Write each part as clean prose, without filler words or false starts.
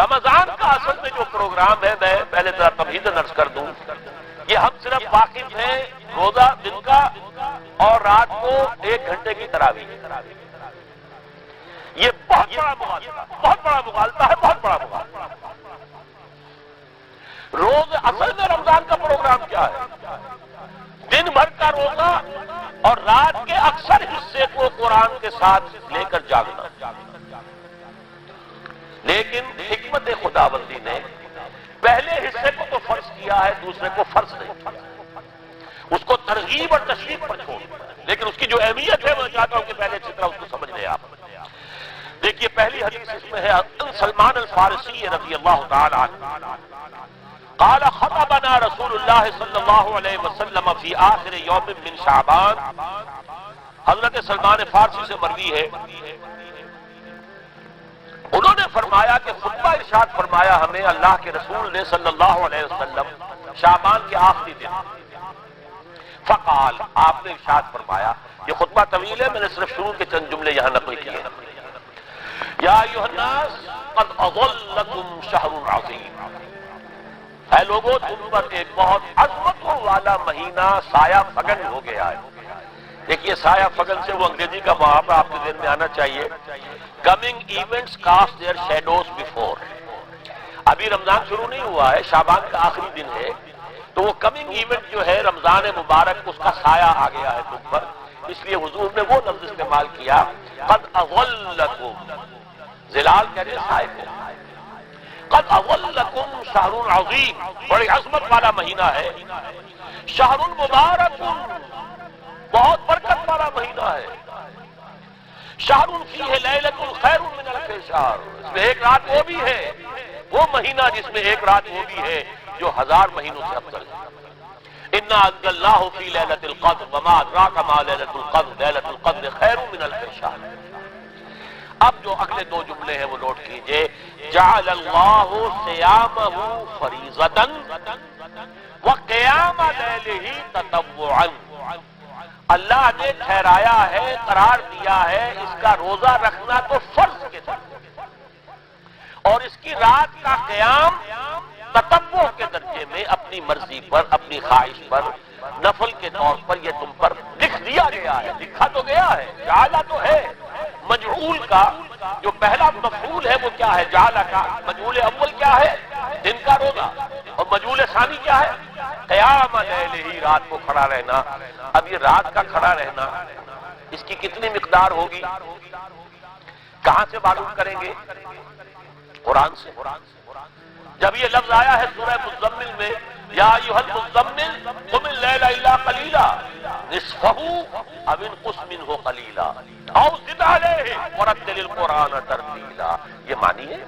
رمضان کا اصل میں جو پروگرام ہے، میں پہلے ذرا تمہیداً عرض کر دوں، یہ ہم صرف واقف ہیں روزہ دن کا اور رات کو 1 گھنٹے کی تراویح۔ یہ بہت بڑا مغالطہ ہے، بہت بڑا مغالطہ۔ روز اصل میں رمضان کا پروگرام کیا ہے؟ دن بھر کا روزہ اور رات کے اکثر حصے کو قرآن کے ساتھ لے کر جاگنا۔ لیکن حکمت خداوندی نے پہلے حصے کو تو فرض کیا ہے، دوسرے کو فرض نہیں، اس کو ترغیب اور تشویق پر چھوڑ۔ لیکن اس کی جو اہمیت ہے میں چاہتا ہوں کہ پہلے اچھی طرح اس کو سمجھ لیں آپ۔ دیکھیے پہلی حدیث اس میں ہے سلمان الفارسی رضی اللہ تعالی عنہ قال خطبنا رسول اللہ صلی اللہ علیہ وسلم فی آخر یوم من شعبان۔ حضرت سلمان فارسی سے مروی ہے، انہوں نے فرمایا کہ خطبہ ارشاد فرمایا ہمیں اللہ کے رسول نے صلی اللہ علیہ وسلم شعبان کے آخری دن۔ فقال، آپ نے ارشاد فرمایا، یہ خطبہ طویل ہے، میں نے صرف شروع کے چند جملے یہاں نقل کیے ہیں۔ یا ایھا الناس قد اظلکم شہر عظیم، اے لوگوں تم پر ایک بہت عظمتوں والا مہینہ سایہ فگن ہو گیا ہے۔ دیکھیے سایہ فگن سے وہ انگریزی کا محاورہ آپ کے ذہن میں آنا چاہیے، coming events cast their shadows before. ابھی رمضان شروع نہیں ہوا ہے، شعبان کا آخری دن ہے، تو وہ کمنگ ایونٹ جو ہے رمضان مبارک، اس کا سایہ آ گیا ہے تم پر، اس لیے حضور نے وہ لفظ استعمال کیا قد اظلکم، ظلال کہتے ہیں سائے کو، قد اظلکم شہر عظیم، بڑی عظمت والا مہینہ ہے، شہر مبارک، بہت برکت والا مہینہ ہے، شہر فیہ لیلۃ خیر من الف شہر، اس میں ایک رات وہ بھی ہے، وہ مہینہ جس میں ایک رات وہ بھی ہے جو 1000 مہینوں سے افضل ہے۔ انا انزلناہ فی لیلۃ القدر وما ادراک ما لیلۃ القدر لیلۃ القدر خیر من الف شہر۔ اب جو اگلے 2 جملے ہیں وہ نوٹ کیجئے، جعل اللہ صیامہ فریضۃ وقیام لیلہ تطوعا، اللہ نے ٹھہرایا ہے، قرار دیا ہے اس کا روزہ رکھنا تو فرض کے درجے میں، اور اس کی رات کا قیام تطوع کے درجے میں، اپنی مرضی پر، اپنی خواہش پر، نفل کے طور پر یہ تم پر لکھ دیا گیا ہے، لکھا تو گیا ہے، جعلہ تو ہے۔ مجعول کا جو پہلا مفعول ہے وہ کیا ہے؟ جعلہ کا مجعول اول کیا ہے؟ دن کا روزہ، اور مجعول ثانی کیا ہے؟ قیام لیلہ، رات کو کھڑا رہنا۔ اب یہ رات کا کھڑا رہنا اس کی کتنی مقدار ہوگی؟ کہاں سے معلوم کریں گے؟ قرآن سے۔ جب یہ لفظ آیا ہے سورہ مزمل میں، یا ایھا المزمل قم اللیل الا قلیلا نصفہ او انقص منہ قلیلا او زد علیہ ورتل القرآن ترتیلا، یہ معنی ہے۔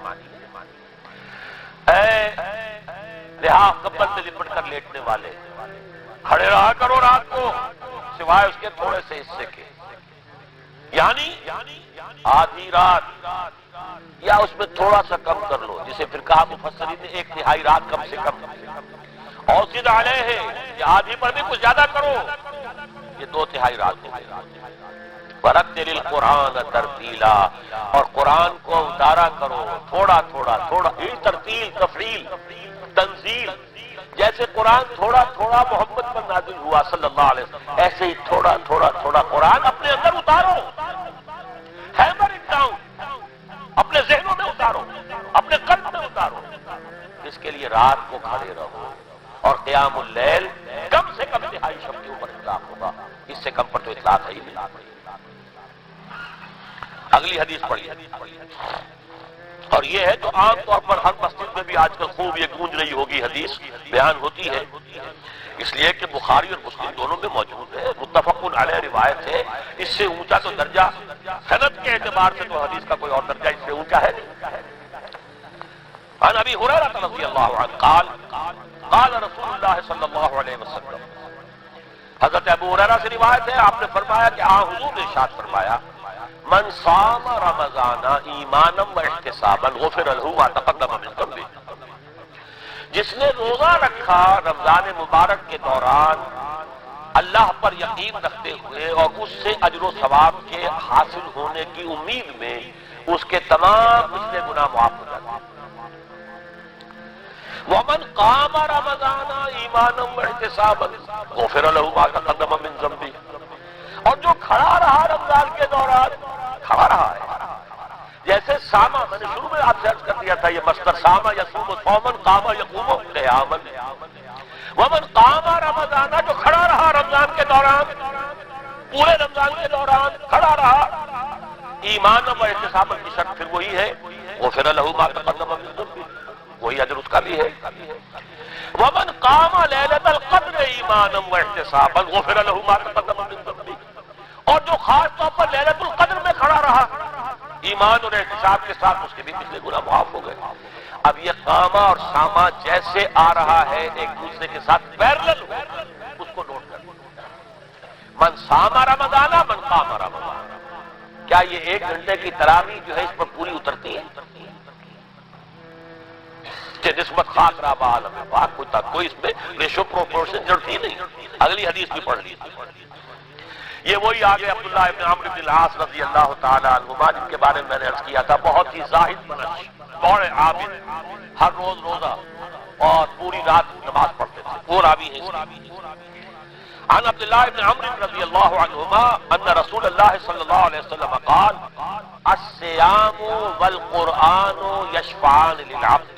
اے لحاظ کمبل سے لپٹ کر لیٹنے والے، کھڑے رہا کرو رات کو سوائے اس کے تھوڑے سے حصے کے، یعنی آدھی رات یا اس میں تھوڑا سا کم کر لو، جسے پھر کہا مفسرین نے 1/3 رات کم سے کم، اور زد علیہ یا آدھی پر بھی کچھ زیادہ کرو، یہ 2/3 رات ہو گئی۔ ورتل القرآن ترتیلا، اور قرآن کو اتارا کرو تھوڑا تھوڑا، تھوڑا ہی ترتیل، تفریل، تنزیل، جیسے قرآن تھوڑا تھوڑا محمد پر نازل ہوا صلی اللہ علیہ وسلم، ایسے ہی تھوڑا تھوڑا تھوڑا قرآن اپنے اندر اتارو، ہیمر اٹ ڈاؤن، اپنے ذہنوں میں اتارو، اپنے قلب میں اتارو۔ اس کے لیے رات کو کھڑے رہو، اور قیام اللیل کم سے کم 2.5 شب کے اوپر اطلاق ہوگا، اس سے کم پر تو اطلاق ہے ہی نہیں۔ اگلی حدیث پڑھیے، اور یہ ہے جو عام طور پر ہر مسجد میں بھی آج کل خوب یہ گونج رہی ہوگی حدیث بیان ہوتی ہے، اس لیے کہ بخاری اور مسلم دونوں میں موجود ہے، متفق علیہ روایت ہے، اس سے اونچا تو درجہ سند کے اعتبار سے تو حدیث کا کوئی اور درجہ اس سے اونچا ہے نہیں۔ عن ابی ہریرہ رضی اللہ عنہ قال قال رسول اللہ صلی اللہ علیہ وسلم، حضرت ابو ہریرہ سے روایت ہے، آپ نے فرمایا کہ حضور نے ارشاد فرمایا، من صام رمضان ایمانا و احتسابا غفر له ما تقدم من ذنبه، جس نے روزہ رکھا رمضان مبارک کے دوران اللہ پر یقین رکھتے ہوئے اور اس سے اجر و ثواب کے حاصل ہونے کی امید میں، اس کے تمام پچھلے گناہ معاف ہو جاتے ہیں۔ ومن قام رمضان ایمانا واحتسابا غفر له ما تقدم من ذنبه، اور جو کھڑا رہا رمضان کے دوران، کھڑا رہا ہے جیسے ساما، میں نے شروع میں آپ سے عرض کر دیا تھا، یہ مصدر ساما یصوم صوما قام یقوم قیاما، ومن قام رمضان، جو کھڑا رہا رمضان کے دوران، پورے رمضان کے دوران کھڑا رہا، ایمان و احتساب کی شرط پھر وہی ہے، غفر له ما تقدم من ذنبه، وہی اجر اس کا بھی ہے۔ ومن قام لیلۃ القدر ایمانا واحتسابا غفر له ما تقدم من ذنبه، اور جو خاص طور پر لیلۃ القدر میں کھڑا رہا ایمان اور احتساب کے ساتھ، اس کے بھی پچھلے گناہ معاف ہو گئے۔ اب یہ قامہ اور سامہ جیسے آ رہا ہے ایک دوسرے کے ساتھ پیرلل ہو، اس کو نوٹ کر، من سامہ رمضان من قام رمضان، کیا یہ 1 گھنٹے کی تراویح جو ہے اس پر پوری اترتی ہے کہ نسبت خاک رابع عالم پاک کوئی اس میں ریشو پروپورشن جڑتی نہیں؟ اگلی حدیث بھی پڑھ لیجیے، یہ وہی آگے عبداللہ ابن عمرو بن العاص رضی اللہ تعالی عنہما، جن کے بارے میں میں نے عرض کیا تھا، بہت ہی زاہد منش، بڑے عابد، ہر روز روزہ اور پوری رات نماز پڑھتے تھے، وہ راوی ہیں اس کی۔ عن عبداللہ ابن عمرو رضی اللہ عنہما ان رسول اللہ صلی اللہ علیہ وسلم قال الصیام والقرآن یشفعان للعبد،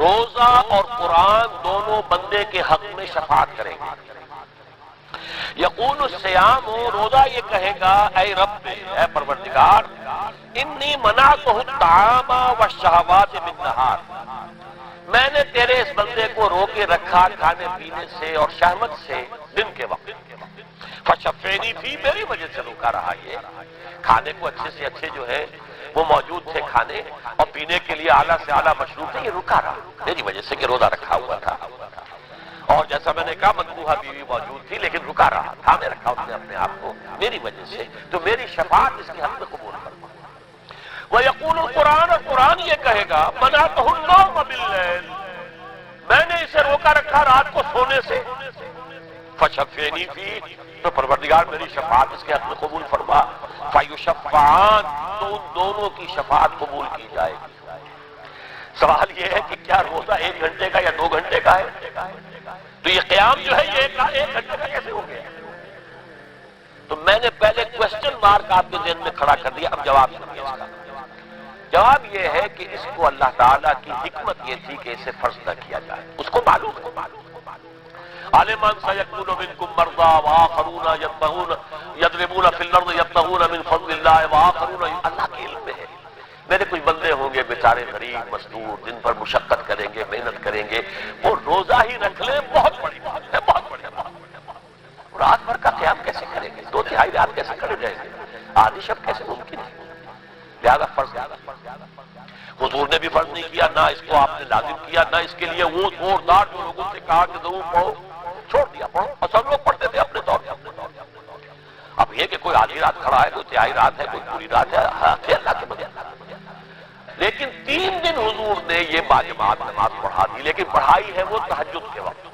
روزہ اور قرآن دونوں بندے کے حق میں شفاعت کریں گے۔ یقول الصیام، روزہ یہ کہے گا، اے رب، اے پروردگار، انی منعتہ الطعام والشہوات بالنہار، میں نے تیرے اس بندے کو روکے رکھا کھانے پینے سے اور شہوت سے دن کے وقت، فشفعنی فی، میری وجہ سے روکا رہا، یہ کھانے کو اچھے سے اچھے جو ہے وہ موجود تھے کھانے، اور پینے کے لیے اعلیٰ سے اعلیٰ مشروب تھے، یہ رکا رہا میری وجہ سے کہ روزہ رکھا ہوا تھا، اور جیسا میں نے کہا مطبوعہ بیوی موجود تھی لیکن رکا رہا، تھامے رکھا اس نے اپنے آپ کو میری وجہ سے، تو میری شفاعت اس کے حق میں قبول فرما۔ وَيَقُولُ الْقُرْآنُ، قرآن یہ کہے گا، مَنَعْتُهُ النَّوْمَ بِاللَّيْلِ، میں نے اسے روکا رکھا رات کو سونے سے، فَشَفِّعْنِي فِيهِ، تو پروردگار میری شفاعت اس کے حق میں قبول فرما، فَيُشَفَّعَانِ، تو ان دونوں کی شفاعت قبول کی جائے گی۔ سوال یہ ہے کہ کیا روزہ 1 گھنٹے کا یا 2 گھنٹے کا ہے؟ تو یہ قیام جو ہے یہ 1 گھنٹے کا کیسے ہو گیا؟ تو میں نے پہلے کوسچن مارک آپ کے ذہن میں کھڑا کر دیا، اب جواب سنیے اس کا۔ جواب یہ ہے کہ اس کو اللہ تعالیٰ کی حکمت یہ تھی کہ اسے فرض نہ کیا جائے، اس کو معلوم ہے، عالمان سیکون منکم مرضی وآخرون یضربون فی الارض یبتغون من فضل اللہ وآخرون، اللہ کے علم میں ہے میرے کچھ بندے ہوں گے بیچارے غریب مزدور، جن پر مشقت کریں گے، محنت کریں گے، وہ روزہ ہی رکھ لیں، بہت بڑی بات ہے، بہت بڑی بات ہے۔ رات بھر کا قیام کیسے کریں گے؟ 2/3 رات کیسے کھڑے جائیں گے؟ آدھی شب کیسے ممکن ہے؟ لہذا فرض حضور نے بھی فرض نہیں کیا، نہ اس کو آپ نے لازم کیا، نہ اس کے لیے وہ زوردار جو لوگوں سے کہا کہ ضرور پڑھو، چھوڑ دیا پڑھو، اور سب لوگ پڑھتے تھے اپنے طور پہ۔ اب یہ کہ کوئی آدھی رات کھڑا ہے، کوئی 1/3 رات ہے، کوئی پوری رات ہے، ہاں اللہ کے بغیر۔ لیکن 3 دن حضور نے یہ باجماعت نماز پڑھا دی، لیکن پڑھائی ہے وہ تہجد کے وقت،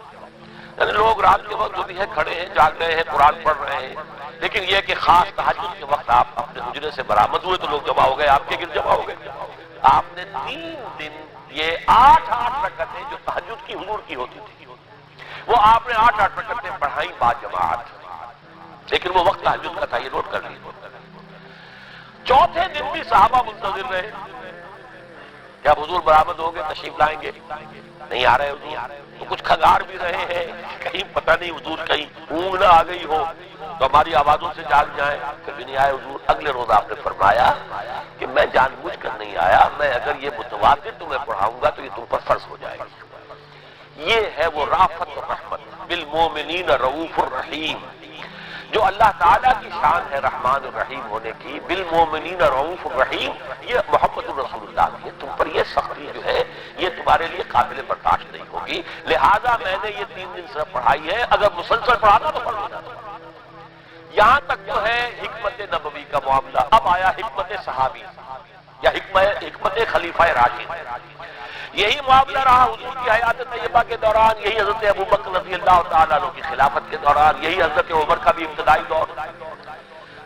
یعنی لوگ رات کے وقت جو بھی ہے کھڑے ہیں، جاگ رہے ہیں، قرآن پڑھ رہے ہیں، لیکن یہ کہ خاص تہجد کے وقت آپ اپنے حجرے سے برآمد ہوئے تو لوگ جمع ہو گئے، آپ کے گرد جمع ہو گئے۔ آپ نے 3 دن یہ 8 رکعتیں جو تہجد کی حضور کی ہوتی تھی، وہ آپ نے 8 رکعتیں پڑھائیں باجماعت، لیکن وہ وقت تہجد کا تھا، یہ نوٹ کر لیجیے۔ چوتھے دن بھی صحابہ منتظر رہے، جب حضور برآمد ہوں گے تشریف لائیں گے، نہیں آ رہے حضور، تو کچھ کھنگار بھی رہے ہیں، کہیں پتہ نہیں حضور کہیں اونگ نہ آ گئی ہو تو ہماری آوازوں سے جاگ جائیں، کبھی نہیں آئے حضور۔ اگلے روز آپ نے فرمایا کہ میں جان بوجھ کر نہیں آیا، میں اگر یہ متواتر تمہیں پڑھاؤں گا تو یہ تم پر فرض ہو جائے گی۔ یہ ہے وہ رافت و رحمت، بالمومنین رؤوف الرحیم، جو اللہ تعالیٰ کی شان ہے رحمان الرحیم ہونے کی، بالمومنین رؤوف الرحیم، یہ محمد الرسول اللہ کی ہے، تم پر یہ سختی جو ہے یہ تمہارے لیے قابل برداشت نہیں ہوگی، لہذا میں نے یہ 3 دن صرف پڑھائی ہے، اگر مسلسل پڑھاتا تو پڑھ لینا۔ یہاں تک جو ہے حکمت نبوی کا معاملہ، اب آیا حکمت صحابی یا حکمت خلیفہ راشد۔ یہی معاملہ رہا حضور کی حیات طیبہ کے دوران، یہی حضرت ابوبکر رضی اللہ تعالیٰ عنہ کی خلافت کے دوران، یہی حضرت عمر کا بھی ابتدائی دور۔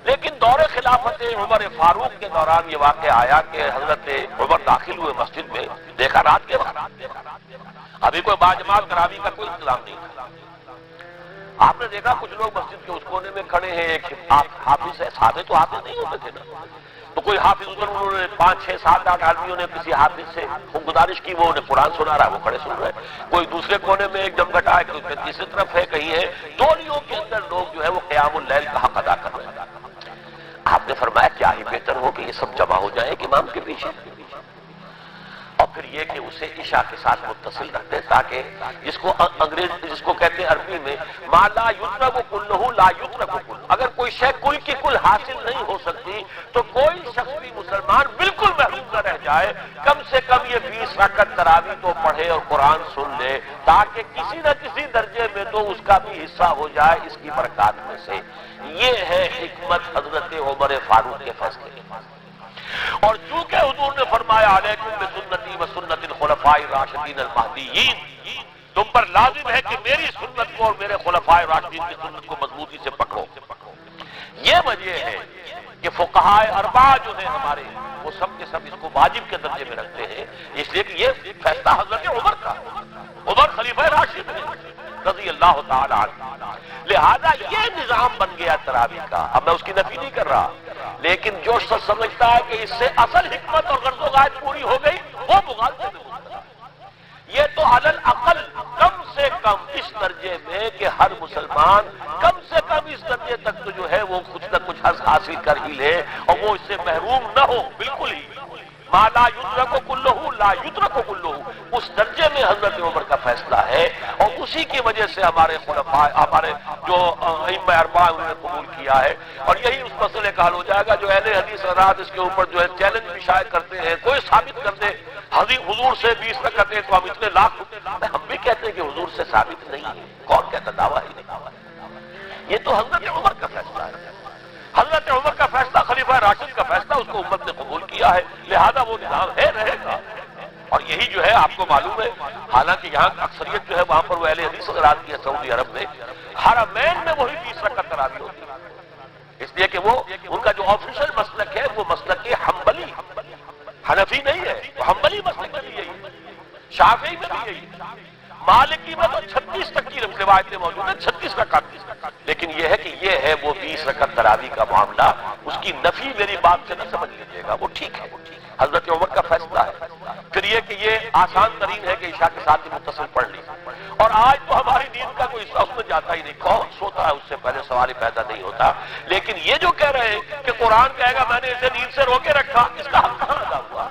لیکن دور خلافت عمر فاروق کے دوران یہ واقعہ آیا کہ حضرت عمر داخل ہوئے مسجد میں، دیکھا رات کے وقت ابھی کوئی باجماعت تراویح کا کوئی انتظام نہیں تھا. آپ نے دیکھا کچھ لوگ مسجد کے اس کونے میں کھڑے ہیں، ایک حافظ ہے، صحابہ تو حافظ نہیں ہوتے تھے نا، تو کوئی حافظ ادھر انہوں نے 5 6 7 8 آدمیوں نے کسی حافظ سے گزارش کی، وہ انہیں قرآن سنا رہا ہے، وہ کھڑے سن رہے ہیں. کوئی دوسرے کونے میں ایک جمگھٹ ہے، کوئی تیسری طرف ہے، کہیں ہے، تولیوں کے اندر لوگ جو ہے وہ قیام اللیل کا حق ادا کر رہے ہیں. آپ نے فرمایا کیا ہی بہتر ہو کہ یہ سب جمع ہو جائیں ایک امام کے پیچھے، اور پھر یہ کہ اسے عشاء کے ساتھ متصل رکھ دیں، تاکہ جس کو کہتے ہیں عربی میں ما لا یترک کلہ لا یترک کل، اگر کوئی شے کل کی کل حاصل نہیں ہو سکتی تو کوئی شخص بھی مسلمان بالکل محروم نہ رہ جائے، کم سے کم یہ 20 رکعت تراویح تو پڑھے اور قرآن سن لے، تاکہ کسی نہ کسی درجے میں تو اس کا بھی حصہ ہو جائے اس کی برکات میں سے. یہ ہے حکمت حضرت عمر فاروق کے فیصلے کی. اور چونکہ حضور نے فرمایا علیکم بسنتی و سنت الخلفاء الراشدین المہدیین، تم پر لازم ہے کہ میری سنت کو اور میرے خلفاء راشدین کی سنت کو مضبوطی سے پکڑو. یہ وجہ ہے کہ فقہاء اربعہ جو ہیں ہمارے، وہ سب کے سب اس کو واجب کے درجے میں رکھتے ہیں، اس لیے کہ یہ فیصلہ حضرت عمر کا، عمر خلیفہ راشد ہے رضی اللہ تعالی عنہ. لہذا یہ نظام بن گیا تراویح کا. اب میں اس کی نفی نہیں کر رہا، لیکن جو شخص سمجھتا ہے کہ اس سے اصل حکمت اور غرض و غایت پوری ہو گئی، وہ مغالطے میں مبتلا. یہ تو علی الاقل کم سے کم اس درجے میں کہ ہر مسلمان کم سے کم اس درجے تک تو جو ہے وہ کچھ نہ کچھ حظ حاصل کر ہی لے، اور وہ اس سے محروم نہ ہو بالکل ہی. ما لا یدرک کلہ لا یدرک کلہ، اس درجے میں حضرت عمر کا فیصلہ ہے، اور اسی کی وجہ سے ہمارے خلفاء، ہمارے جو ائمہ اربعہ انہوں نے قبول کیا ہے. اور یہی اس مسئلے کا حل ہو جائے گا. جو اہل حدیث حضرات اس کے اوپر جو ہے چیلنج بھی شاید کرتے ہیں، کوئی ثابت کر دے حضور سے 20 رکعتیں تو ہم اتنے لاکھ، ہم بھی کہتے ہیں کہ حضور سے ثابت نہیں ہے. کون کہتا؟ دعویٰ ہی نہیں. یہ تو حضرت عمر کا فیصلہ ہے. حضرت عمر کا فیصلہ، خلیفہ راشد کا فیصلہ، اس کو امت نے قبول کیا ہے، لہذا وہ نظام ہے، رہے گا. اور یہی جو ہے آپ کو معلوم ہے، حالانکہ یہاں اکثریت جو ہے وہاں پر وہ اہل حدیث حضرات کی ہے سعودی عرب میں، حرمین میں وہی 20 رکعت تراویح ہوتی ہے. اس لیے کہ وہ ان کا جو آفیشل مسلک ہے وہ مسلک حنبلی، حنفی نہیں ہے، وہ حنبلی مسلک میں بھی یہی ہے، شافعی میں بھی یہی ہے، مالکی میں تو 36 تک کی روایتیں موجود ہیں، 36 رکعت. لیکن یہ ہے کہ یہ ہے وہ 20 رکعت تراویح کا معاملہ، اس کی نفی میری بات سے نہ سمجھ لیجیے گا، وہ ٹھیک ہے، حضرت عمر کا فیصلہ ہے. پھر یہ کہ یہ آسان ترین ہے کہ عشاء کے ساتھ ہی متصل پڑھ لی. اور آج تو ہماری نیند کا کوئی حصہ اس میں جاتا ہی نہیں، کون سوتا ہے اس سے پہلے سوال ہی پیدا نہیں ہوتا. لیکن یہ جو کہہ رہے ہیں کہ قرآن کہے گا میں نے اسے نیند سے روکے رکھا، اس کا حق کہاں ادا ہوا؟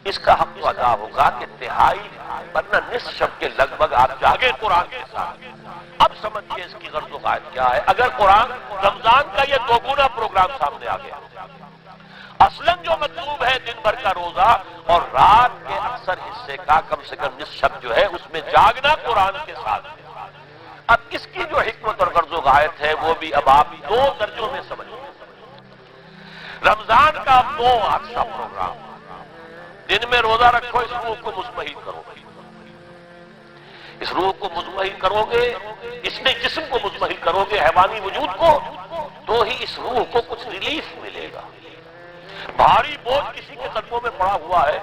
اس کا حق تو ادا ہوگا کہ تہائی ورنہ نصف شب کے لگ بھگ آپ جاگے قرآن کے ساتھ. اب سمجھیے اس کی غرض و غایت کیا ہے. اگر قرآن رمضان کا یہ دوگنا پروگرام سامنے آ گیا، اصلاً جو مطلوب ہے دن بھر کا روزہ اور رات کے اکثر حصے کا کم سے کم نصف شب جو ہے اس میں جاگنا قرآن کے ساتھ. اب اس کی جو حکمت اور غرض و غایت ہے وہ بھی اب آپ 2 درجوں میں سمجھیں. رمضان کا 2 اچھا پروگرام، دن میں روزہ رکھو، اس روح کو مطمئن کرو گے، اس روح کو مطمئن کرو گے، اس نے جسم کو مطمئن کرو گے، حیوانی وجود کو، تو ہی اس روح کو کچھ ریلیف ملے گا. بھاری بوجھ کسی کے قدموں میں پڑا ہوا ہے،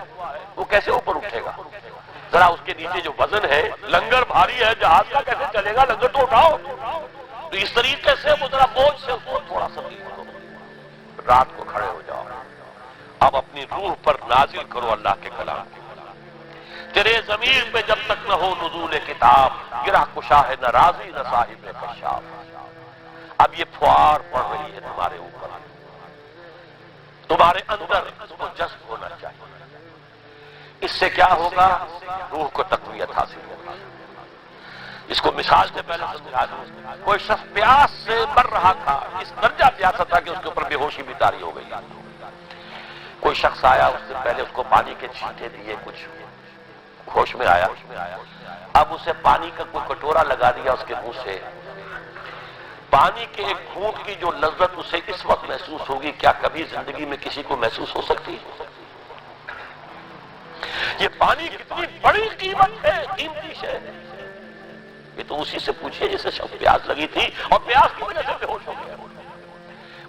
وہ کیسے اوپر اٹھے گا؟ ذرا اس کے نیچے جو وزن ہے، لنگر بھاری ہے، جہاز کا کیسے چلے گا؟ لنگر تو اٹھاؤ. تو اس طریقے سے وہ ذرا بوجھ سے اس کو تھوڑا سا ریلیف کرو، رات کو کھڑے ہو جاؤ، اب اپنی روح پر نازل کرو اللہ کے کلام کو. تیرے ضمیر پہ جب تک نہ ہو نزول کتاب، گرہ کشا ہے نہ راضی نہ صاحب کشاف. اب یہ پھوار پڑ رہی ہے تمہارے اوپر، تمہارے اندر اس کو جذب ہونا چاہیے. اس سے کیا ہوگا؟ روح کو تقویت حاصل ہوگی. اس کو مثال سے پہلے سمجھا دوں. کوئی شخص پیاس سے مر رہا تھا، اس درجہ پیاسا تھا کہ اس کے اوپر بے ہوشی بھی طاری ہو گئی. کوئی شخص آیا، اس سے پہلے اس کو پانی کے چھینٹے دیے، کچھ ہوش میں آیا. اب اسے پانی کا کوئی کٹورا لگا دیا اس کے منہ سے. پانی کے ایک گھونٹ کی جو لذت اسے اس وقت محسوس ہوگی، کیا کبھی زندگی میں کسی کو محسوس ہو سکتی ہے؟ یہ پانی کتنی بڑی قیمت ہے، قیمتی شے ہے. یہ تو اسی سے پوچھئے جسے شخص پیاس لگی تھی اور پیاس کی وجہ سے بے ہوش ہو گیا.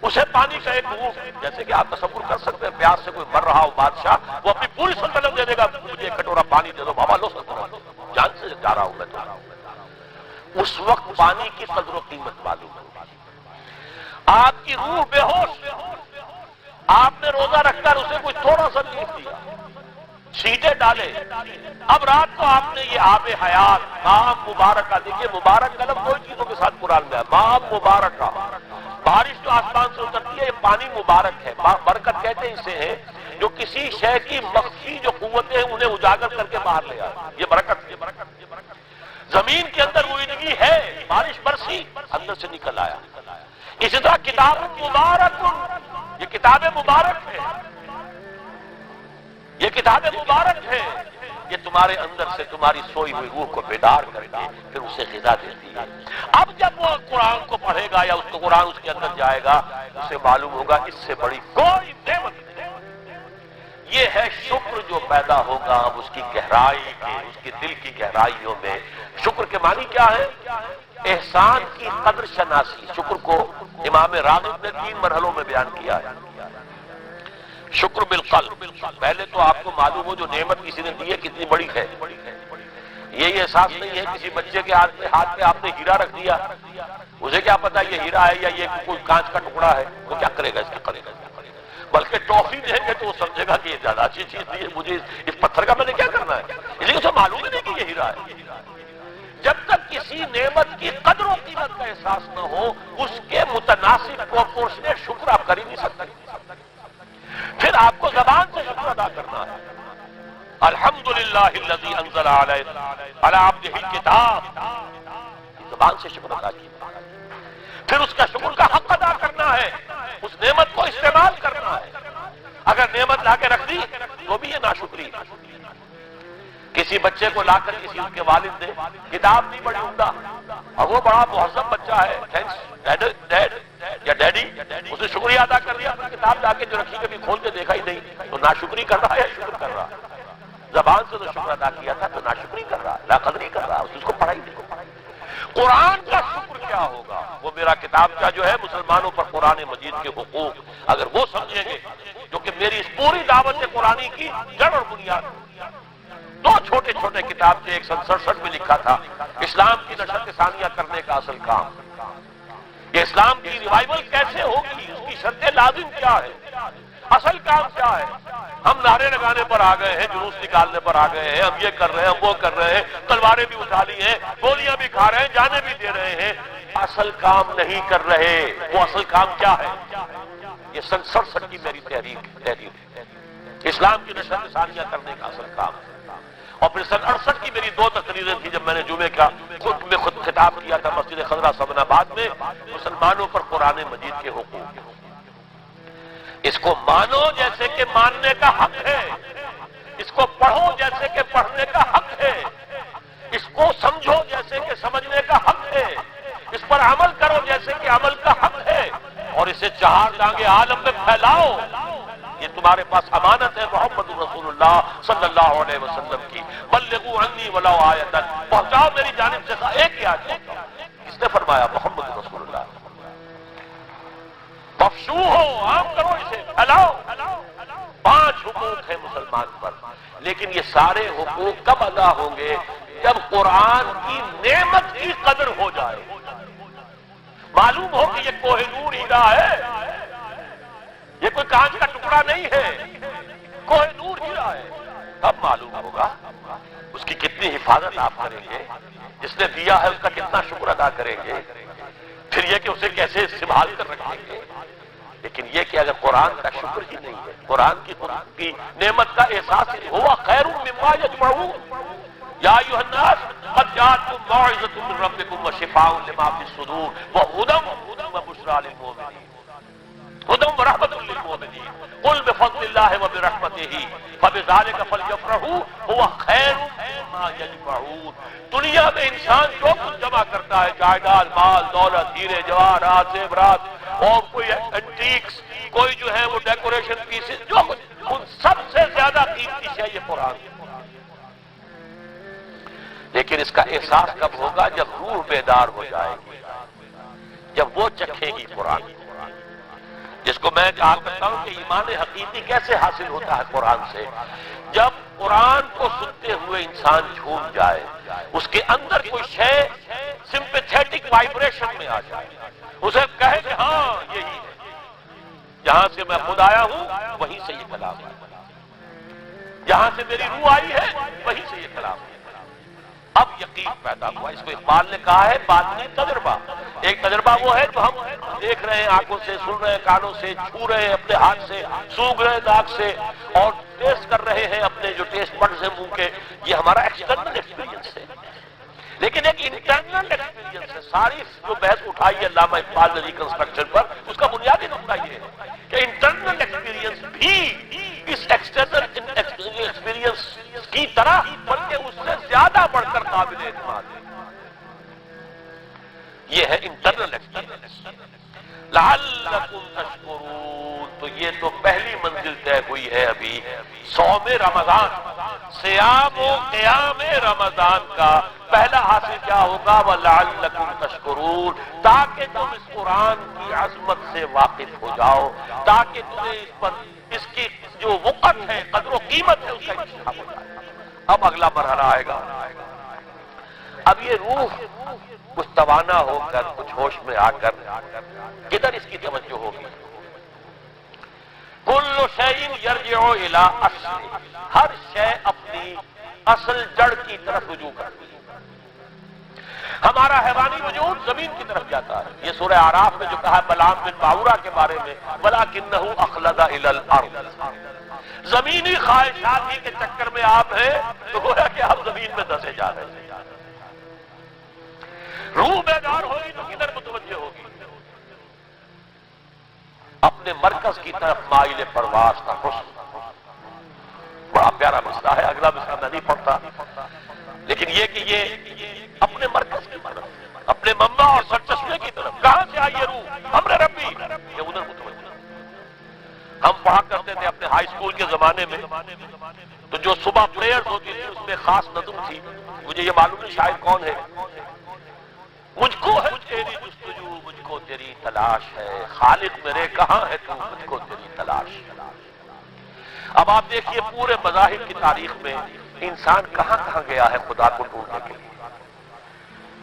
اسے پانی کا ایک گھونٹ، جیسے کہ آپ تصور کر سکتے ہیں پیاس سے کوئی مر رہا ہو بادشاہ، وہ اپنی پوری سلطنت دے دے گا، مجھے ایک کٹورا پانی دے دو بابا، لو سلطنت، جان سے جا رہا ہوں میں تو۔ اس وقت پانی کی قدر و قیمت معلوم ہوگی۔ آپ کی روح بے ہوش، آپ نے روزہ رکھ کر اسے کوئی تھوڑا سا نیند دیا، چھینٹے ڈالے، اب رات کو آپ نے یہ آب حیات ماء مبارکہ، دیکھیے مبارک قلم دو چیزوں کے ساتھ قرآن میں ہے، ماء مبارکہ، بارش جو آسمان سے اترتی ہے یہ پانی مبارک ہے، برکت کہتے ہیں اسے ہیں جو کسی شے کی مخفی جو قوتیں ہیں انہیں اجاگر کر کے باہر لے آئے، یہ برکت ہے۔ زمین کے اندر روئیدگی ہے، بارش برسی، اندر سے نکل آیا۔ اسی طرح کتاب مبارک، یہ کتاب مبارک ہے، یہ کتاب مبارک ہے، یہ تمہارے اندر سے تمہاری سوئی ہوئی روح کو بیدار کر کے پھر اسے غذا دیتی ہے۔ اب جب وہ قرآن کو پڑھے گا یا اس کو قرآن اس کے اندر جائے گا، اسے معلوم ہوگا اس سے بڑی کوئی نعمت نہیں۔ یہ ہے شکر جو پیدا ہوگا اب اس کی گہرائی کی، اس کی دل کی گہرائیوں میں۔ شکر کے معنی کیا ہے؟ احسان کی قدر شناسی۔ شکر کو امام راغب نے 3 مرحلوں میں بیان کیا ہے۔ شکر بالقلب، پہلے تو آپ کو معلوم ہو جو نعمت کسی نے دی ہے کتنی بڑی ہے، یہ احساس نہیں ہے کسی بچے کے ہاتھ پہ آپ نے ہیرا رکھ دیا، اسے کیا پتا یہ ہیرا ہے یا یہ کوئی کانچ کا ٹکڑا ہے، وہ کیا کرے گا اس کے، کرے گا بلکہ ٹافی دیں گے تو وہ سمجھے گا کہ یہ زیادہ اچھی چیز دی ہے، مجھے اس پتھر کا میں نے کیا کرنا ہے، اس لیے اسے معلوم ہی نہیں کہ یہ ہیرا ہے۔ جب تک کسی نعمت کی قدر و قیمت کا احساس نہ ہو اس کے متناسب پروپورشنیٹ شکر آپ کر ہی نہیں سکتے۔ پھر آپ کو زبان سے شکر ادا کرنا ہے، الحمدللہ الذی انزل علی عبدہ الکتاب، زبان سے شکر ادا کیا۔ پھر اس کا شکر کا حق ادا کرنا ہے، اس نعمت کو استعمال کرنا ہے۔ اگر نعمت لا کے رکھ دی تو بھی یہ ناشکری۔ کسی بچے کو لا کر کسی ان کے والد نے کتاب نہیں پڑھی عمدہ، اور وہ بڑا مہذب بچہ ہے، تھینکس ڈیڈ یا ڈیڈی، اس نے شکریہ ادا کر دیا، کتاب لا کے جو رکھی کبھی کھول کے دیکھا ہی نہیں، تو ناشکری کر رہا ہے یا شکر کر رہا ہے؟ زبان سے تو شکر ادا کیا تھا تو ناشکری کر رہا ہے، لا قدری کر رہا ہے، اس کو پڑھائی نہیں۔ قرآن کا شکر کیا ہوگا؟ وہ میرا کتاب کا جو ہے مسلمانوں پر قرآن مجید کے حقوق، اگر وہ سمجھیں گے جو کہ میری اس پوری دعوت قرآنی کی جڑ اور بنیاد، 2 چھوٹے چھوٹے کتاب کے 167 میں لکھا تھا اسلام کی نشر ثانیہ کرنے کا اصل کام، یہ اسلام کی ریوائول کیسے ہوگی، اس کی شرط لازم کیا ہے، اصل کام کیا ہے۔ ہم نعرے لگانے پر آ گئے ہیں، جلوس نکالنے پر آ گئے ہیں، ہم یہ کر رہے ہیں، ہم وہ کر رہے ہیں، تلواریں بھی اٹھا لی ہیں، گولیاں بھی کھا رہے ہیں، جانے بھی دے رہے ہیں، اصل کام نہیں کر رہے۔ وہ اصل کام کیا ہے؟ یہ سن 67 کی میری تحریر اسلام کی نشر ثانیہ کرنے کا اصل کام، اور پھر سن 68 کی میری 2 تقریریں تھی جب میں نے جمعے کا خود خطاب کیا تھا مسجد خضرہ سمن آباد میں، مسلمانوں پر قرآن مجید کے حقوق۔ اس کو مانو جیسے کہ ماننے کا حق ہے، اس کو پڑھو جیسے کہ پڑھنے کا حق ہے، اس کو سمجھو جیسے کہ سمجھنے کا حق ہے، اس پر عمل کرو جیسے کہ عمل کا حق ہے، اور اسے 4 ڈانگے عالم میں پھیلاؤ۔ یہ تمہارے پاس امانت ہے محمد رسول اللہ صلی اللہ علیہ وسلم کی، بلغوا عنی ولو آیۃ، پہنچاؤ میری جانب سے ایک ہی آیت پہنچاؤ۔ کس نے فرمایا؟ محمد رسول اللہ۔ مفشو ہو، عام کرو اسے، پھیلاؤ۔ 5 حقوق ہیں مسلمان پر، لیکن یہ سارے حقوق کب ادا ہوں گے؟ جب قرآن کی نعمت کی قدر ہو جائے، معلوم ہو کہ یہ کوہ نور ہیرا ہے، یہ کوئی کانچ کا ٹکڑا نہیں ہے، کوہ نور ہیرا ہے، تب معلوم ہوگا اس کی کتنی حفاظت آپ کریں گے، جس نے دیا ہے اس کا کتنا شکر ادا کریں گے، پھر یہ کہ اسے کیسے سنبھال کر رکھیں گے۔ لیکن یہ کہ اگر قرآن کا شکر ہی نہیں ہے، قرآن کی نعمت کا احساس ہی ہوا خیر مما یجمعون، یا ایھا الناس قد جاءتکم موعظۃ من ربکم وشفاء لما فی الصدور وہدی وبشریٰ للمؤمنین، ہدی ورحمۃ للمؤمنین، قل بفضل اللہ وبرحمتہ فبذلک فلیفرحوا ھو خیر مما یجمعون۔ دنیا میں انسان جو کچھ جمع کرتا ہے، جائیداد، مال، دولت، ہیرے جواہرات، زیورات، اور کوئی اینٹیکس، کوئی جو ہے وہ ڈیکوریشن پیسز، جو کچھ، ان سب سے زیادہ قیمتی شے یہ قرآن۔ لیکن اس کا احساس کب ہوگا؟ جب روح بیدار ہو جائے گی، جب وہ چکھے گی قرآن۔ جس کو میں کہا کرتا ہوں کہ ایمان حقیقی کیسے حاصل ہوتا ہے قرآن سے؟ جب قرآن کو سنتے ہوئے انسان جھوم جائے، اس کے اندر کوئی شے سمپیتھیٹک وائبریشن میں آ جائے، اسے کہے کہ ہاں یہی ہے، جہاں سے میں خود آیا ہوں وہیں سے یہ کلام ہے، جہاں سے میری روح آئی ہے وہیں سے یہ کلام ہے، اب یقین پیدا ہوا۔ اس کو اقبال نے کہا ہے باطنی تجربہ۔ ایک تجربہ وہ ہے جو ہم دیکھ رہے ہیں آنکھوں سے، سن رہے ہیں کانوں سے، چھو رہے ہیں اپنے ہاتھ سے، سونگھ رہے ہیں ناک سے، اور ٹیسٹ کر رہے ہیں اپنے جو ٹیسٹ بڈز ہیں منہ کے، یہ ہمارا ایکسٹرنل ایکسپیرینس ہے۔ لیکن ایک انٹرنل ایکسپیرینس ہے۔ ساری جو بحث اٹھائی ہے علامہ اقبال نے ریکنسٹرکشن پر، اس کا بنیادی نقطہ یہ ہے کہ انٹرنل ایکسپیرینس بھی اس ایکسٹرنل ایکسپیرینس کی طرح بلکہ اس سے زیادہ بڑھ کر قابل اعتماد ہے۔ یہ ہے انٹرنل ایکسپیرینس۔ لعلکم تشکرون، تو یہ تو پہلی منزل طے ہوئی ہے ابھی صوم رمضان، صیام و قیام رمضان کا پہلا حاصل کیا ہوگا؟ وَلَعَلَّكُمْ تَشْكُرُونَ، تاکہ تم اس قرآن کی عظمت سے واقف ہو جاؤ، تاکہ تمہیں اس پر اس کی جو وقت ہے، قدر و قیمت ہے، اس کا انتخاب ہو جائے۔ اب اگلا مرحلہ آئے گا۔ اب یہ روح کچھ توانا ہو کر، کچھ ہوش میں آ کر کدھر اس کی توجہ ہوگی؟ کل شیء یرجع الی اصلہ، ہر شے اپنی اصل جڑ کی طرف رجوع کرتی ہے۔ ہمارا حیوانی وجود زمین کی طرف جاتا ہے، یہ سورہ اعراف میں جو کہا بلعام بن باورہ کے بارے میں، وَلَكِنَّهُ أَخْلَدَ إِلَى الْأَرْضِ، زمینی خواہشات ہی کے چکر میں آپ ہیں تو گویا کہ آپ زمین میں دھسے جا رہے ہیں۔ روح بیدار ہوگی تو کدھر متوجہ ہوگی؟ اپنے مرکز کی طرف مائل پرواز کا حسن۔ بڑا پیارا مسئلہ ہے، اگلا مسئلہ میں نہیں پڑھتا، لیکن یہ کہ یہ اپنے مرکز کی طرف، اپنے منبع اور سرچشمے کی طرف، کہاں سے آئی یہ روح؟ امر ربی، یہ ادھر متوجہ۔ ہم پڑھا کرتے تھے اپنے ہائی اسکول کے زمانے میں، تو جو صبح پریئرز ہوتی تھی اس میں خاص نظم تھی، مجھے یہ معلوم نہیں شاید کون ہے، مجھ کو ہے تیری جستجو، مجھ کو تیری تلاش ہے، خالق میرے کہاں ہے تو، مجھ کو تیری تلاش ہے۔ اب آپ دیکھیے پورے مذاہب کی تاریخ میں انسان کہاں کہاں گیا ہے خدا کو ڈھونڈنے کے لیے۔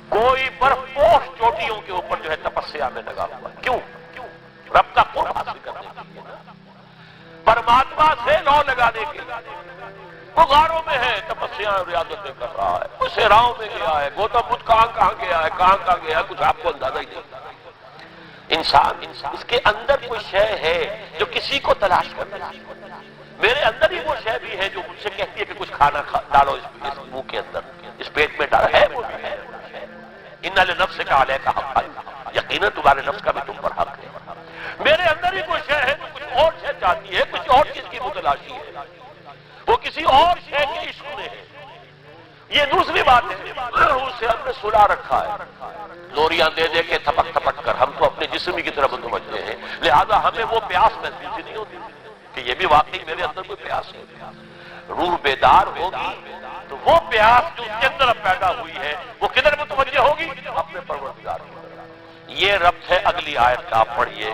کوئی برف پوش چوٹیوں کے اوپر جو ہے تپسیا میں لگا ہوا ہے، کیوں؟ رب کا قرب حاصل کرنے کے لیے، پرماتما سے لو لگانے کے لیے۔ وہ غاروں میں ہے، تپسیا ریاضتیں کر رہا ہے، وہ صحراؤں میں گیا ہے، گوتم بدھ کہاں کہاں گیا ہے، کہاں کہاں گیا ہے، کچھ آپ کو اندازہ ہی نہیں۔ انسان اس کے اندر کوئی شے ہے جو کسی کو تلاش کرتا ہے۔ میرے اندر ہی وہ شے بھی ہے جو مجھ سے کہتی ہے کہ کچھ کھانا ڈالو اس منہ کے اندر، اس پیٹ میں ڈالو، ہے وہ بھی ہے۔ ان لنفسک علیک حقا، یقیناً تمہارے نفس کا بھی تم پر حق ہے۔ میرے اندر ہی کوئی شے ہے جو کچھ اور شے چاہتی ہے، کچھ اور چیز کی متلاشی ہے، وہ کسی اور شے کے عشق میں ہے۔ یہ دوسری بات ہے، اس سے ہم نے سلا رکھا ہے، لوریاں دے دے کے تھپک تھپک کر، ہم تو اپنے جسم کی طرف متوجہ ہیں، لہذا ہمیں وہ پیاس محسوس ہی نہیں ہوتی کہ یہ بھی واقعی میرے اندر کوئی پیاس ہے۔ روح بیدار ہوگی تو وہ پیاس جو اس کے اندر پیدا ہوئی ہے وہ کدھر متوجہ ہوگی؟ اپنے پروردگار کی طرف۔ یہ ربط ہے اگلی آیت کا، آپ پڑھیے،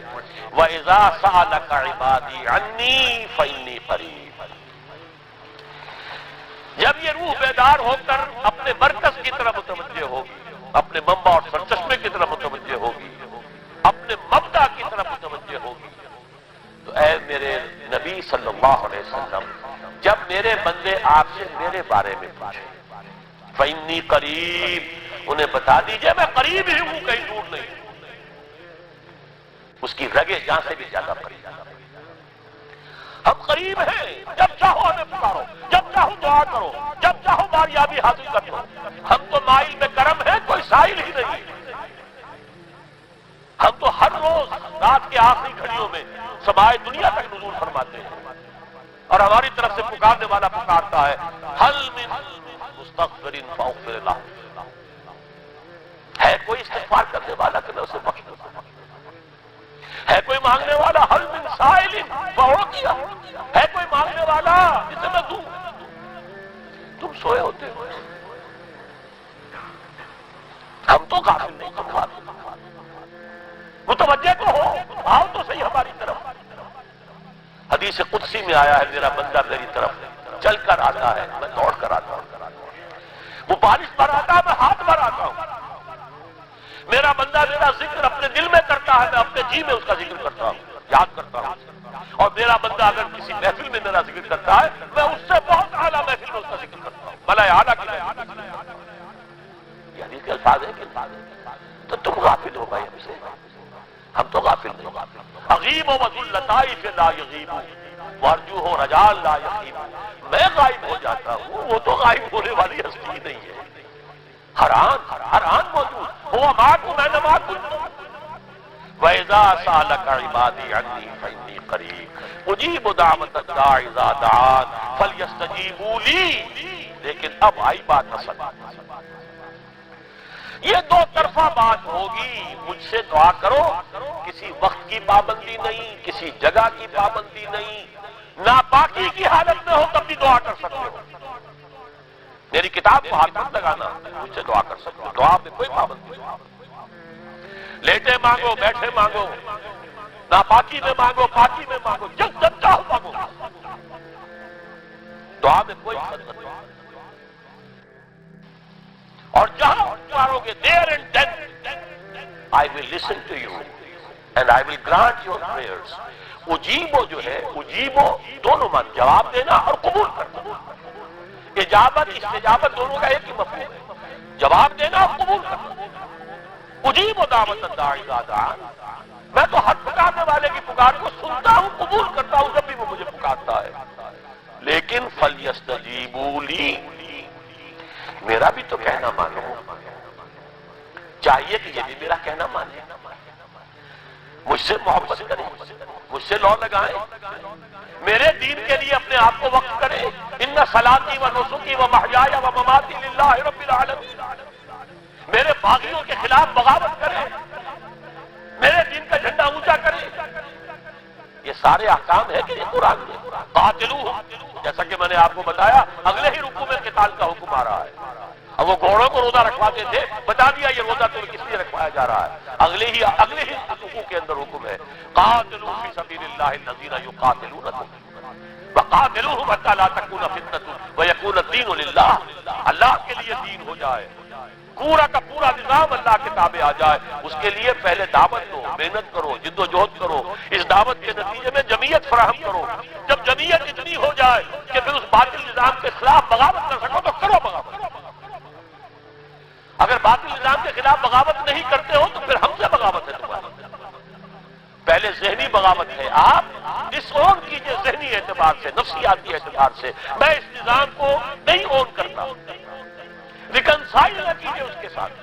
وَإِذَا سَأَلَكَ عِبَادِي عَنِّي فَإِنِّي قَرِيبٌ۔ جب یہ روح بیدار ہو کر اپنے مرکز کی طرف متوجہ ہوگی، اپنے منبع اور سرچشمے کی طرف متوجہ ہوگی، اپنے مبدا کی طرف متوجہ ہوگی، تو اے میرے نبی صلی اللہ علیہ وسلم، جب میرے بندے آپ سے میرے بارے میں پوچھیں، فَإِنِّي قَرِيب، انہیں بتا دیجئے میں قریب ہی ہوں، کہیں دور نہیں ہوں۔ اس کی رگے جہاں سے بھی زیادہ قریب۔ ہم قریب ہیں، جب چاہو ہمیں پکارو، جب چاہو دعا کرو، جب چاہو باریابی حاصل کر لو۔ ہم تو مائل میں کرم ہے، کوئی سائل ہی نہیں۔ ہم تو ہر روز رات کے آخری گھڑیوں میں سمائے دنیا تک نزول فرماتے ہیں، اور ہماری طرف سے پکارنے والا پکارتا ہے، حل من مستغفر فاغفر له، ہے کوئی استغفار کرنے والا کہ میں اسے بخش دوں، ہے کوئی مانگنے والا، حل من سائل فاعطی، ہے کوئی مانگنے والا جسے میں دوں۔ تم سوئے ہوتے ہو، ہم تو غافل نہیں، تم غافل، متوجہ تو ہو، آؤ تو صحیح ہماری طرف۔ حدیث قدسی میں آیا ہے میرا بندہ میری طرف چل کر آتا ہے میں دوڑ کر آتا ہوں، وہ بارش پر آتا ہے میں ہاتھ بھر آتا ہوں، میرا بندہ میرا ذکر اپنے دل میں کرتا ہے میں اپنے جی میں اس کا ذکر کرتا ہوں، یاد کرتا ہوں، اور میرا بندہ اگر کسی محفل میں میرا ذکر کرتا ہے میں اس سے بہت اعلیٰ محفل میں اس کا ذکر کرتا ہوں، بھلا اعلیٰ کی یہ حدیث کے الفاظ ہیں کہ تو تم غافل ہو بھائی ہم سے، ہم تو غافل نہیں، اغیب و اللطائف لا یغیب وارجو ہو رجال لا یغیب، میں غائب ہو جاتا ہوں وہ تو غائب ہونے والی ہستی ہی نہیں ہے، ہر آن موجود ہوا معکم اینما کنتم وَإِذَا سَأَلَكَ عِبَادِي عَنِّي فَإِنِّي قَرِيبٌ أُجِيبُ دَعْوَةَ الدَّاعِ إِذَا دَعَانِ فَلْيَسْتَجِيبُوا لِي، لیکن اب آئی بات اصل، یہ دو طرفہ بات ہوگی، مجھ سے دعا کرو، کسی وقت کی پابندی نہیں، کسی جگہ کی پابندی نہیں، ناپاکی کی حالت میں ہو تب بھی دعا کر سکتے ہو، میری کتاب کو ہاتھ مت لگانا، مجھ سے دعا کر سکتے ہو، دعا میں کوئی پابندی نہیں، لیٹے مانگو بیٹھے مانگو، ناپاکی میں مانگو پاکی میں مانگو، جب چاہو مانگو، دعا میں کوئی حد نہیں، اور جہاں پکارو گے there and then I will listen to you and I will grant your prayers۔ اجیبو جو ہے اجیبو دونوں مان، جواب دینا اور قبول کرنا، اجابت استجابت دونوں کا ایک ہی مفہوم ہے، جواب دینا اور قبول کرنا، اجیب دعوت الداعی اذا دعان، میں تو ہر پکارنے والے کی پکار کو سنتا ہوں قبول کرتا ہوں جب بھی وہ مجھے پکارتا ہے، لیکن فَلْيَسْتَجِيبُوا لِي، میرا بھی تو کہنا مانو، چاہیے کہ یہ بھی میرا کہنا مانے، مجھ سے محبت کریں، مجھ سے لو لگائیں، میرے دین کے لیے اپنے آپ کو وقف کریں، ان صلاتی و نسکی و محیای و مماتی للہ رب العالمین، میرے باغیوں کے خلاف بغاوت کریں، میرے دین کا جھنڈا اونچا کریں، یہ سارے احکام ہیں کہ یہ قرآن میں، قاتلوہم، جیسا کہ میں نے آپ کو بتایا اگلے ہی رکوع میں قتال کا حکم آ رہا ہے، اب وہ گھوڑوں کو روزہ رکھواتے تھے، بتا دیا یہ روزہ تمہیں کس لیے رکھوایا جا رہا ہے، اگلے ہی رکوع کے اندر حکم ہے، قاتلوا فی سبیل اللہ الذین یقاتلونکم وقاتلوہم حتی لا تکون فتنۃ ویکون الدین للہ، اللہ کے لیے دین ہو جائے، پورا کا پورا نظام اللہ کے تابع آ جائے، اس کے لیے پہلے دعوت دو، محنت کرو، جد و جہد کرو، اس دعوت کے نتیجے میں جمعیت فراہم کرو، جب جمعیت اتنی ہو جائے کہ پھر اس باطل نظام کے خلاف بغاوت کر سکو تو کرو بغاوت، اگر باطل نظام کے خلاف بغاوت نہیں کرتے ہو تو پھر ہم سے بغاوت ہے تمہاری، پہلے ذہنی بغاوت ہے، آپ ڈس اون کیجئے ذہنی اعتبار سے، نفسیاتی اعتبار سے، میں اس نظام کو نہیں اون کرتا، ریکنسائل نہ کیجئے اس کے ساتھ،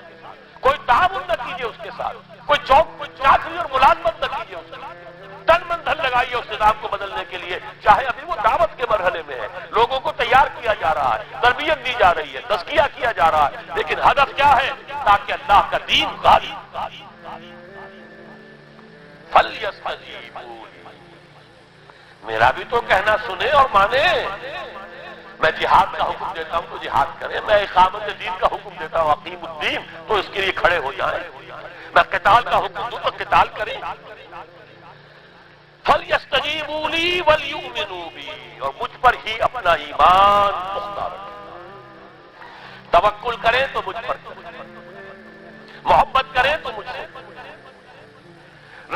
کوئی تعاون نہ کیجئے اس کے ساتھ، کوئی چاکری اور ملازمت نہ کیجئے اس کے ساتھ، تن من دھن لگائیے اس نظام کو بدلنے کے لیے، چاہے ابھی وہ دعوت کے مرحلے میں ہے، لوگوں کو تیار کیا جا رہا ہے، تربیت دی جا رہی ہے، تزکیہ کیا جا رہا ہے، لیکن ہدف کیا ہے؟ تاکہ اللہ کا دین غالب، فَلْيَسْتَجِيبُوا لِي، میرا بھی تو کہنا سنے اور مانے، میں جہاد کا حکم دیتا ہوں تو جہاد کریں، میں اقامت دین کا حکم دیتا ہوں اقیم الدین تو اس کے لیے کھڑے ہو جائیں، میں قتال کا حکم دوں تو قتال کریں، فَلْيَسْتَجِيبُوا لِي وَلْيُؤْمِنُوا بِي، اور مجھ پر ہی اپنا ایمان پختہ رکھیں، توکل کریں تو مجھ پر کریں، محبت کریں تو مجھ سے،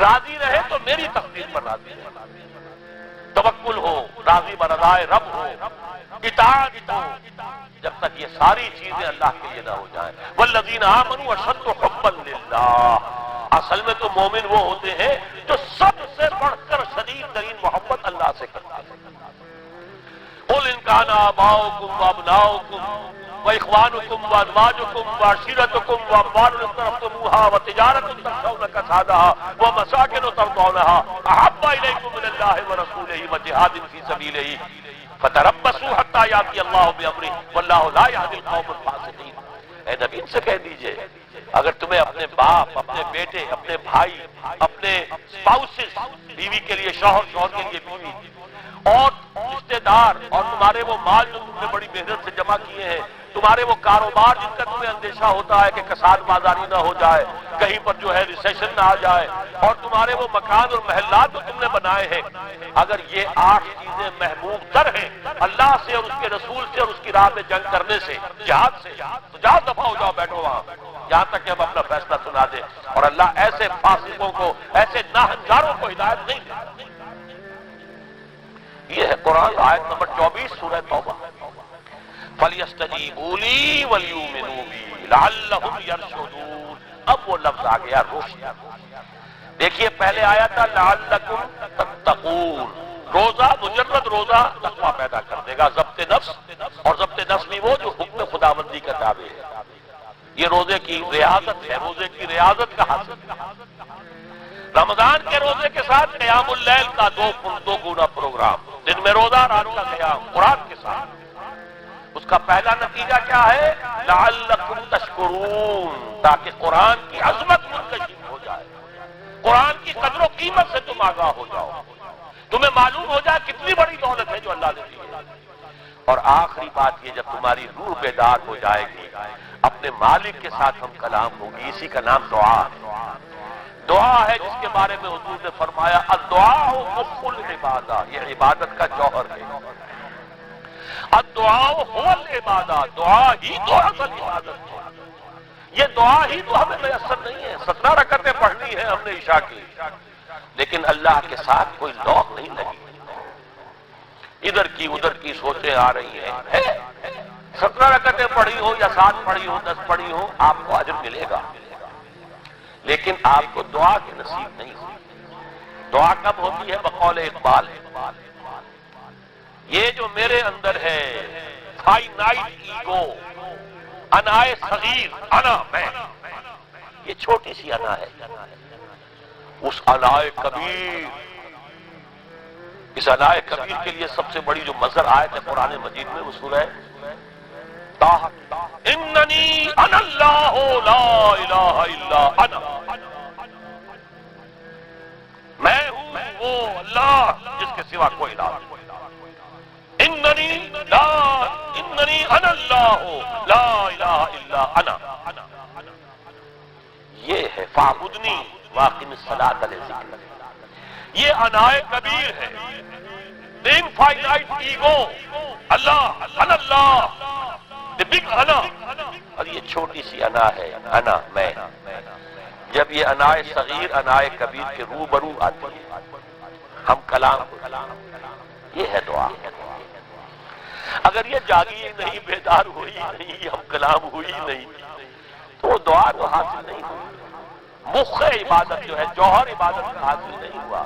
راضی رہے تو میری تقدیر پر راضی رہے، توکل ہو، راضی برضائے رب ہو، اطاعت ہو، جب تک یہ ساری چیزیں اللہ کے لیے نہ ہو جائیں، والذین آمنوا اشد حبا للہ، اصل میں تو مومن وہ ہوتے ہیں جو سب سے بڑھ کر شدید ترین محبت اللہ سے کرتے ہیں، قل ان کان آباؤکم وابناؤکم واخوانکم وازواجکم وعشیرتکم واموال اقترفتموها وتجارۃ تخشون کسادها ومساکن ترضونها احب الیکم من اللہ ورسولہ وجہاد فی سبیلہ فتربصوا حتی یاتی اللہ بامرہ واللہ لا یہدی القوم الفاسقین، اے نبی ان سے کہہ دیجئے اگر تمہیں اپنے باپ، اپنے بیٹے، اپنے بھائی، اپنے اسپاؤسز، بیوی کے لیے شوہر، شوہر کے لیے بیوی، اور رشتے دار، اور تمہارے وہ مال جو تم نے بڑی محنت سے جمع کیے ہیں، تمہارے وہ کاروبار جن کا تمہیں اندیشہ ہوتا ہے کہ کساد بازاری نہ ہو جائے، کہیں پر جو ہے ریسیشن نہ آ جائے، اور تمہارے وہ مکان اور محلات جو تم نے بنائے ہیں، اگر یہ 8 چیزیں محبوب تر ہیں اللہ سے اور اس کے رسول سے اور اس کی راہ میں جنگ کرنے سے، جہاد سے، تو جاؤ دفعہ ہو جاؤ، بیٹھو وہاں یہاں تک کہ ہم اپنا فیصلہ سنا دیں۔ اور اللہ ایسے فاسقوں کو، ایسے ناہنجاروں کو ہدایت نہیں دیتا۔ یہ ہے قرآن، آیت نمبر 24 سورہ توبہ۔ فَلْيَسْتَجِيبُوا لِي وَلْيُؤْمِنُوا بِي لَعَلَّهُمْ يَرْشُدُونَ۔ اب وہ لفظ آ گیا روشن۔ دیکھیے پہلے آیا تھا لَعَلَّكُمْ تَتَّقُونَ، روزہ مجرد روزہ تقویٰ پیدا کر دے گا، ضبط نفس، اور ضبط نفس بھی وہ جو حکم خداوندی کا تابع ہے۔ یہ روزے کی ریاضت ہے، روزے کی ریاضت کا حاصل۔ رمضان کے روزے کے ساتھ قیام اللیل کا دو گنا پروگرام، دن میں روزہ، رات کا قیام قرآن کے ساتھ۔ اس کا پہلا نتیجہ کیا ہے؟ لعلکم تشکرون، تاکہ قرآن کی عظمت منکشف ہو جائے، قرآن کی قدر و قیمت سے تم آگاہ ہو جاؤ، تمہیں معلوم ہو جائے کتنی بڑی دولت ہے جو اللہ نے دی ہے۔ اور آخری بات یہ، جب تمہاری روح بیدار ہو جائے گی، اپنے مالک کے ساتھ ہم کلام ہوگی، اسی کا نام دعا ہے۔ دعا ہے جس کے بارے میں حضور نے فرمایا الدعاء مخ العبادہ، یہ عبادت کا جوہر ہے۔ الدعاء هو العبادہ، دعا ہی تو اصل عبادت ہے۔ یہ دعا ہی تو ہمیں میسر نہیں ہے۔ 17 رکعتیں پڑھنی ہے ہم نے عشاء کی، لیکن اللہ کے ساتھ کوئی لوق نہیں لگی، ادھر کی ادھر کی سوچیں آ رہی ہیں۔ 17 رکعتیں پڑھی ہو یا 7 پڑھی ہو، 10 پڑھی ہو، آپ کو اجر ملے گا، لیکن آپ کو دعا کی نصیب نہیں ہوئی۔ دعا کب ہوتی ہے؟ بقول اقبال، یہ جو میرے اندر ہے فائنائٹ ایگو، انائے صغیر، انا میں، یہ چھوٹی سی انا ہے۔ اس انائے کبیر، اس انائے کبیر کے لیے سب سے بڑی جو مظہر آیت ہے قرآن مجید میں، وہ سورہ طٰہٰ، اننی انا اللہ لا الہ الا انا، میں ہوں وہ اللہ جس کے سوا کوئی الہ نہیں۔ اننی انا اللہ لا الہ الا انا، یہ ہے فاعبدنی واقم الصلاۃ لذکری، یہ انائے کبیر ہے، انفائنائٹ ایگو، اللہ انا اللہ، the big انا، اور یہ چھوٹی سی انا ہے، انا میں۔ جب یہ انائے صغیر انائے کبیر کے روبرو آتی ہے، ہم کلام، یہ ہے دعا۔ اگر یہ جاگی نہیں، بیدار ہوئی نہیں، ہم کلام ہوئی نہیں، تو وہ دعا تو حاصل نہیں ہوئی۔ مخ عبادت جو ہے، جوہر عبادت کا حاصل نہیں ہوا۔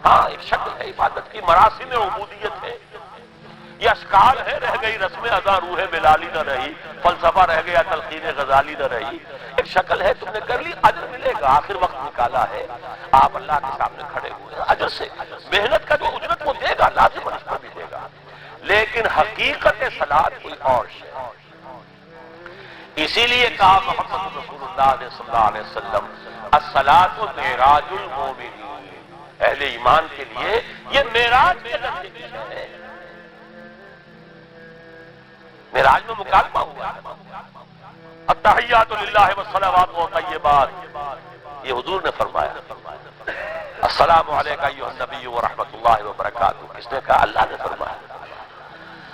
ہاں ایک شکل ہے عبادت کی، مراسم عبودیت ہے، یہ اشکال ہے، رہ گئی رسم ادا روح بلالی نہ رہی، فلسفہ رہ گیا تلقین غزالی نہ رہی، ایک شکل ہے، تم نے کر لی، اجر ملے گا۔ آخر وقت نکالا ہے، آپ اللہ کے سامنے کھڑے ہوئے، اجر سے محنت کا جو اجرت وہ دے گا، لازم اس پر بھی دے گا، لیکن حقیقت صلاۃ کوئی اور شے۔ اسی لیے کہا محمد رسول اللہ صلی اللہ علیہ وسلم الصلاۃ معراج المومنین، اہل ایمان کے لیے یہ معراج کے درجے کی شے ہے۔ معراج میں مکالمہ ہوا، التحیات للہ والصلوات والطیبات، یہ حضور نے فرمایا۔ السلام علیکم ایھا النبی ورحمۃ اللہ وبرکاتہ، کس نے کہا؟ اللہ نے فرمایا۔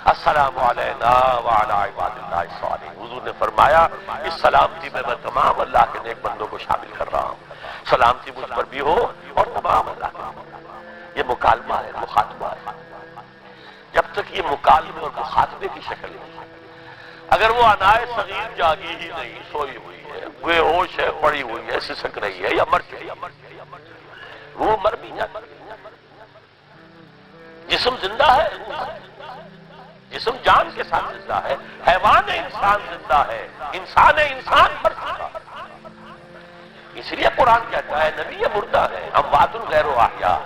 السلام علینا وعلی عباد اللہ الصالحین، حضور نے فرمایا اس سلامتی میں تمام اللہ کے نیک بندوں کو شامل کر رہا ہوں، سلامتی مجھ پر بھی ہو اور تمام اللہ کے نیک۔ یہ مکالمہ ہے، مخاطبہ ہے۔ جب تک یہ مکالمے اور مخاطبے کی شکل نہیں، اگر وہ انائے صغیر جاگی ہی نہیں، سوئی ہوئی ہے، بے ہوش ہے، پڑی ہوئی ہے، سسک رہی ہے یا مر گئی، روح مر بھی جاتی، جسم زندہ ہے، جسم جان کے ساتھ زندہ ہے، حیوان انسان زندہ ہے، انسان مر چکا۔ اس لیے قرآن کہتا ہے نبی یہ مردہ ہے، اموات غیر احیاء،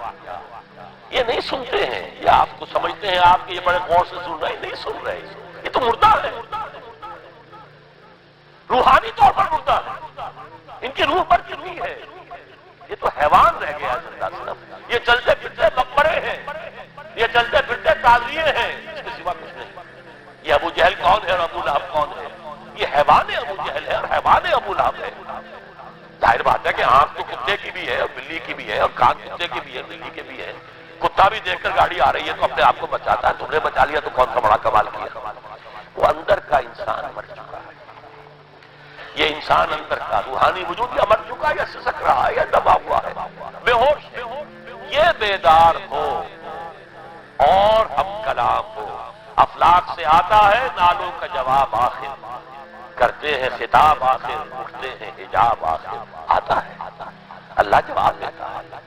یہ نہیں سنتے ہیں، یہ آپ کو سمجھتے ہیں آپ کے یہ بڑے غور سے سن رہے ہیں، نہیں سن رہے، یہ تو مردہ ہے، روحانی طور پر مردہ ہے، ان کی روح مر چکی ہے، یہ تو حیوان رہ گیا زندہ صرف، یہ چلتے پھرتے مقبرے ہیں، یہ چلتے پھرتے تعزیے ہیں، اس کے سوا کچھ نہیں۔ یہ ابو جہل کون ہے ابو لہب کون ہے؟ یہ حیوان ابو جہل ہے اور حیوان ابو لہب ہے۔ ظاہر بات ہے کہ آنکھ تو کتے کی بھی ہے اور بلی کی بھی ہے اور کان کتے کی بھی ہے، بلی کے بھی ہے۔ کتا بھی دیکھ کر گاڑی آ رہی ہے تو اپنے آپ کو بچاتا ہے، تم نے بچا لیا تو کون سا بڑا کمال کیا۔ وہ اندر کا انسان مر چکا ہے، یہ انسان اندر کا روحانی وجود یا مر چکا ہے یا سسک رہا ہے یا دبا ہوا ہے، بے ہوش ہے۔ یہ بیدار ہو اور ہم کلام ہو، افلاک سے آتا ہے نالوں کا جواب آخر، کرتے ہیں خطاب آخر، اٹھتے ہیں حجاب آخر، آتا ہے اللہ جواب دیتا ہے۔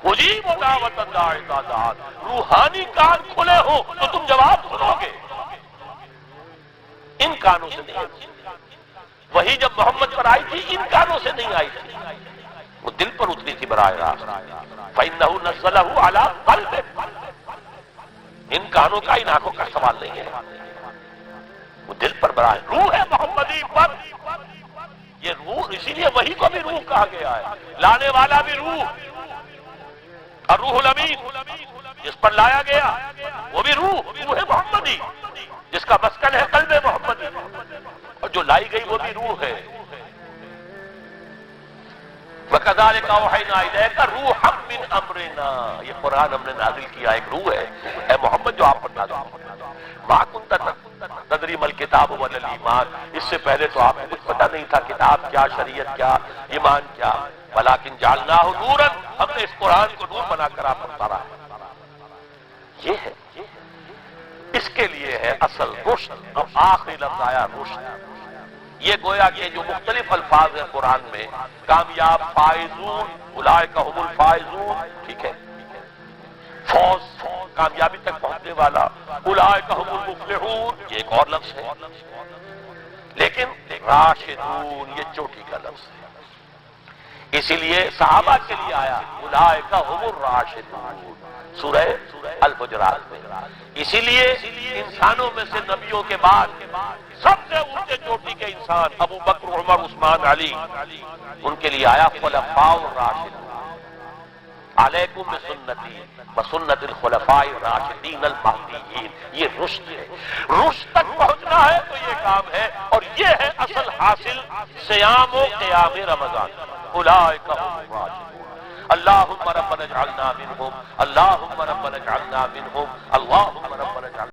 اجیب دعوت الداعی اذا دعان، روحانی کان کھلے ہو تو تم جواب سنو گے، ان کانوں سے نہیں۔ وہی جب محمد پر آئی تھی ان کانوں سے نہیں آئی تھی، وہ دل پر اتری تھی براہ راست۔ فإنه نزله على قلبك، ان کانوں کا ان آنکھوں کا سوال نہیں ہے، وہ دل پر براہ روح ہے محمدی پر۔ یہ روح، اسی لیے وہی کو بھی روح کہا گیا ہے، لانے والا بھی روح، اور روح الامین جس پر لایا گیا وہ بھی روح محمدی، جس کا مسکن ہے قلب محمدی، اور جو لائی گئی وہ بھی روح ہے۔ وَكَذَلِكَ أَوْحَيْنَا إِلَيْكَ رُوحًا مِّنْ أَمْرِنَا، یہ قرآن ہم نے نازل کیا ایک روح ہے، اے محمد جو آپ پر نازل کیا۔ مَا كُنتَ تَدْرِي مَا الْكِتَابُ وَلَا الْإِيمَانُ، اس سے پہلے تو آپ کو کچھ پتہ نہیں تھا کتاب کیا، شریعت کیا، ایمان کیا۔ وَلَٰكِن جَعَلْنَاهُ نُورًا، ہم نے اس قرآن کو نور بنا کر آپ پر اتارا ہے۔ یہ ہے، اس کے لیے ہے اصل رشد، اور آخری لفظ آیا رشد۔ یہ گویا کہ جو مختلف الفاظ ہیں قرآن میں، کامیاب، فائزون، اولئک هم الفائزون، ٹھیک ہے، فوز، کامیابی تک پہنچنے والا، اولئک هم المفلحون، یہ ایک اور لفظ ہے، لیکن راشدون یہ چوٹی کا لفظ ہے، اسی لیے صحابہ کے لیے آیا اولئک هم الراشدون سورہ الحجرات میں۔ اسی لیے انسانوں میں سے نبیوں کے بعد سب سے اونچے چوٹی کے انسان ابو بکر، عمر، عثمان، علی، ان کے لیے آیا خلفاء الراشدون، علیکم بسنتی وسنت الخلفاء الراشدین المہدیین۔ یہ رشد ہے، رشد تک پہنچنا ہے تو یہ کام ہے، اور یہ ہے اصل حاصل صیام و قیام رمضان۔ اولئک هم الراشدون، اللہم ربنا اجعلنا منہم، اللہم ربنا اجعلنا منہم، اللہم ربنا اجعلنا